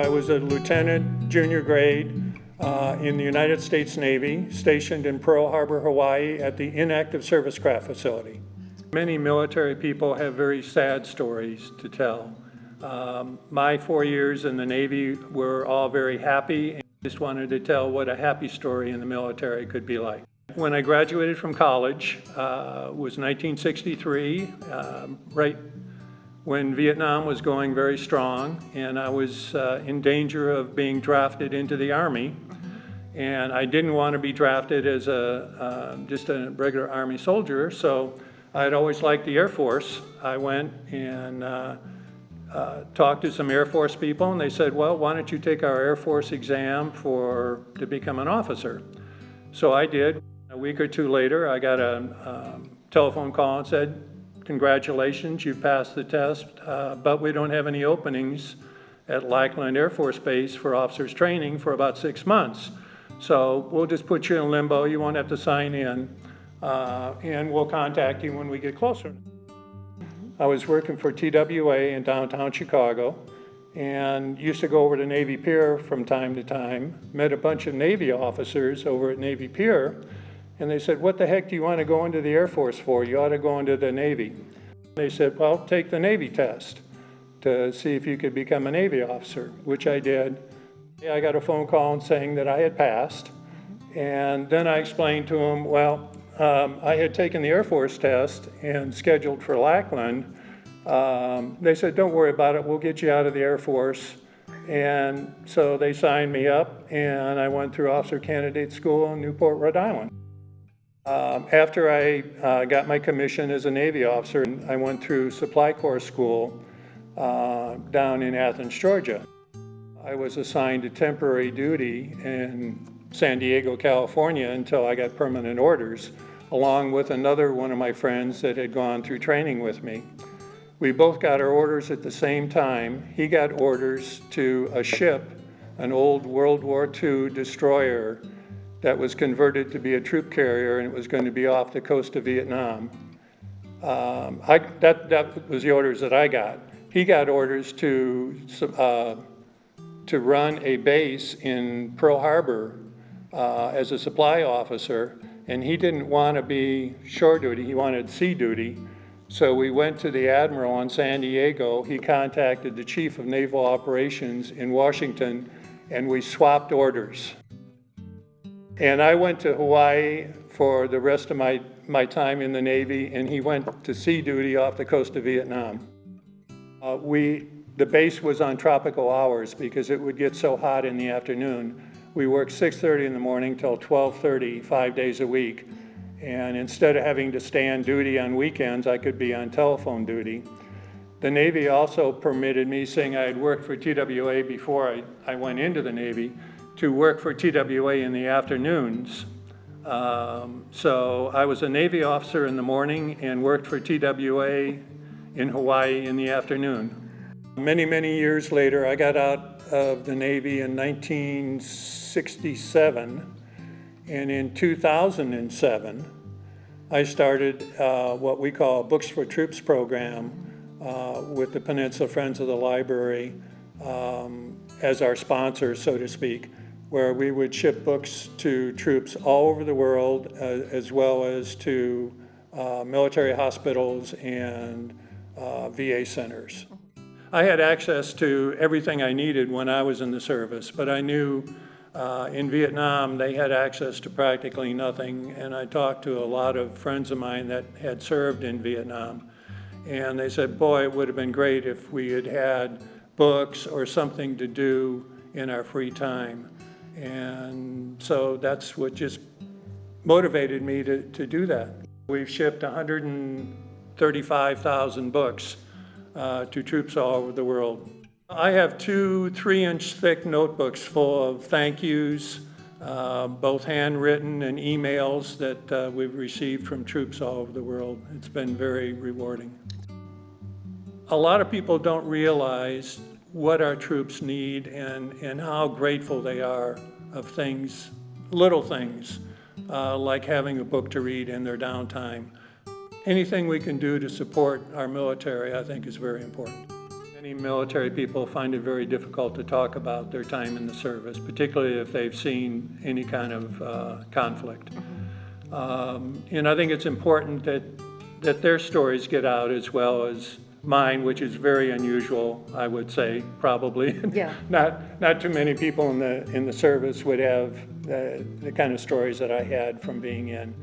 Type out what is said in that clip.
I was a lieutenant, junior grade, in the United States Navy, stationed in Pearl Harbor, Hawaii at the Inactive Service Craft Facility. Many military people have very sad stories to tell. My 4 years in the Navy were all very happy, and I just wanted to tell what a happy story in the military could be like. When I graduated from college, was 1963, right when Vietnam was going very strong, and I was in danger of being drafted into the Army. And I didn't want to be drafted as just a regular Army soldier, so I'd always liked the Air Force. I went and talked to some Air Force people, and they said, well, why don't you take our Air Force exam to become an officer? So I did. A week or two later, I got a telephone call and said, congratulations, you passed the test, but we don't have any openings at Lackland Air Force Base for officers training for about 6 months. So we'll just put you in limbo, you won't have to sign in, and we'll contact you when we get closer. I was working for TWA in downtown Chicago and used to go over to Navy Pier from time to time, met a bunch of Navy officers over at Navy Pier, and they said, what the heck do you want to go into the Air Force for? You ought to go into the Navy. They said, well, take the Navy test to see if you could become a Navy officer, which I did. I got a phone call saying that I had passed, and then I explained to them, well, I had taken the Air Force test and scheduled for Lackland. They said, don't worry about it, we'll get you out of the Air Force. And so they signed me up, and I went through Officer Candidate School in Newport, Rhode Island. After I got my commission as a Navy officer, I went through Supply Corps School down in Athens, Georgia. I was assigned to temporary duty in San Diego, California until I got permanent orders, along with another one of my friends that had gone through training with me. We both got our orders at the same time. He got orders to a ship, an old World War II destroyer that was converted to be a troop carrier, and it was going to be off the coast of Vietnam. That was the orders that I got. He got orders to run a base in Pearl Harbor as a supply officer, and he didn't want to be shore duty, he wanted sea duty. So we went to the Admiral in San Diego. He contacted the Chief of Naval Operations in Washington, and we swapped orders. And I went to Hawaii for the rest of my time in the Navy, and he went to sea duty off the coast of Vietnam. The base was on tropical hours because it would get so hot in the afternoon. We worked 6:30 in the morning till 12:30, 5 days a week. And instead of having to stay on duty on weekends, I could be on telephone duty. The Navy also permitted me, saying I had worked for TWA before I went into the Navy, to work for TWA in the afternoons. So I was a Navy officer in the morning and worked for TWA in Hawaii in the afternoon. Many, many years later, I got out of the Navy in 1967, and in 2007, I started what we call a Books for Troops program with the Peninsula Friends of the Library as our sponsor, so to speak, where we would ship books to troops all over the world, as well as to military hospitals and VA centers. I had access to everything I needed when I was in the service, but I knew in Vietnam they had access to practically nothing, and I talked to a lot of friends of mine that had served in Vietnam, and they said, boy, it would have been great if we had had books or something to do in our free time. And so that's what just motivated me to do that. We've shipped 135,000 books to troops all over the world. I have 2 3-inch thick notebooks full of thank yous, both handwritten and emails that we've received from troops all over the world. It's been very rewarding. A lot of people don't realize what our troops need and how grateful they are of things, little things, like having a book to read in their downtime. Anything we can do to support our military, I think, is very important. Many military people find it very difficult to talk about their time in the service, particularly if they've seen any kind of conflict. And I think it's important that their stories get out as well as mine, which is very unusual, I would say, probably. Yeah. Not too many people in the service would have the kind of stories that I had from being in.